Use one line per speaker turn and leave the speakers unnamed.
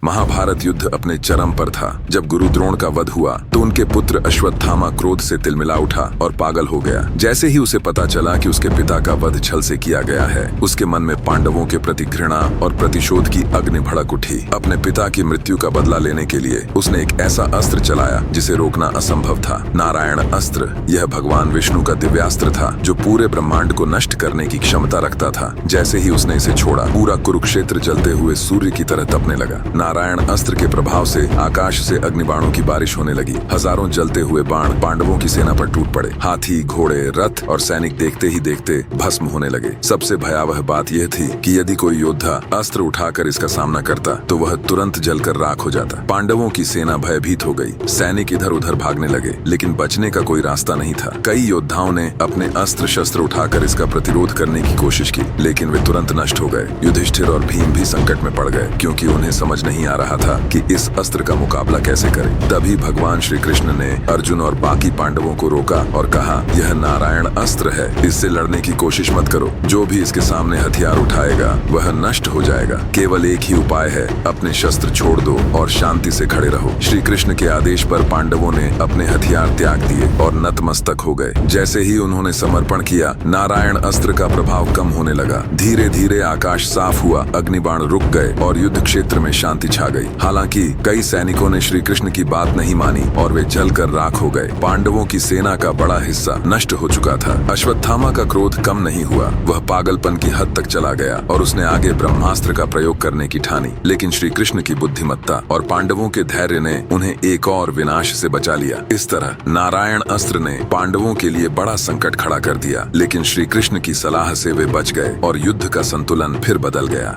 महाभारत युद्ध अपने चरम पर था। जब गुरु द्रोण का वध हुआ तो उनके पुत्र अश्वत्थामा क्रोध से तिलमिला उठा और पागल हो गया। जैसे ही उसे पता चला कि उसके पिता का वध छल से किया गया है, उसके मन में पांडवों के प्रति घृणा और प्रतिशोध की अग्नि भड़क उठी। अपने पिता की मृत्यु का बदला लेने के लिए उसने एक ऐसा अस्त्र चलाया जिसे रोकना असंभव था। नारायण अस्त्र। यह भगवान विष्णु का दिव्यास्त्र था जो पूरे ब्रह्मांड को नष्ट करने की क्षमता रखता था। जैसे ही उसने इसे छोड़ा, पूरा कुरुक्षेत्र जलते हुए सूर्य की तरह तपने लगा। नारायण अस्त्र के प्रभाव से आकाश से अग्निबाणों की बारिश होने लगी। हजारों जलते हुए बाण पांडवों की सेना पर टूट पड़े। हाथी, घोड़े, रथ और सैनिक देखते ही देखते भस्म होने लगे। सबसे भयावह बात यह थी कि यदि कोई योद्धा अस्त्र उठाकर इसका सामना करता तो वह तुरंत जलकर राख हो जाता। पांडवों की सेना भयभीत हो गई। सैनिक इधर उधर भागने लगे, लेकिन बचने का कोई रास्ता नहीं था। कई योद्धाओं ने अपने अस्त्र शस्त्र उठाकर इसका प्रतिरोध करने की कोशिश की, लेकिन वे तुरंत नष्ट हो गए। युधिष्ठिर और भीम भी संकट में पड़ गए, क्योंकि उन्हें समझ नहीं आ रहा था कि इस अस्त्र का मुकाबला कैसे करें। तभी भगवान श्री कृष्ण ने अर्जुन और बाकी पांडवों को रोका और कहा, यह नारायण अस्त्र है, इससे लड़ने की कोशिश मत करो। जो भी इसके सामने हथियार उठाएगा वह नष्ट हो जाएगा। केवल एक ही उपाय है, अपने शस्त्र छोड़ दो और शांति से खड़े रहो। श्री कृष्ण के आदेश पर पांडवों ने अपने हथियार त्याग दिए और नतमस्तक हो गए। जैसे ही उन्होंने समर्पण किया, नारायण अस्त्र का प्रभाव कम होने लगा। धीरे धीरे आकाश साफ हुआ, अग्निबाण रुक गए और युद्ध क्षेत्र में शांति छा गई। हालांकि कई सैनिकों ने श्री कृष्ण की बात नहीं मानी और वे जलकर राख हो गए। पांडवों की सेना का बड़ा हिस्सा नष्ट हो चुका था। अश्वत्थामा का क्रोध कम नहीं हुआ। वह पागलपन की हद तक चला गया और उसने आगे ब्रह्मास्त्र का प्रयोग करने की ठानी। लेकिन श्री कृष्ण की बुद्धिमत्ता और पांडवों के धैर्य ने उन्हें एक और विनाश से बचा लिया। इस तरह नारायण अस्त्र ने पांडवों के लिए बड़ा संकट खड़ा कर दिया, लेकिन श्री कृष्ण की सलाह से वे बच गए और युद्ध का संतुलन फिर बदल गया।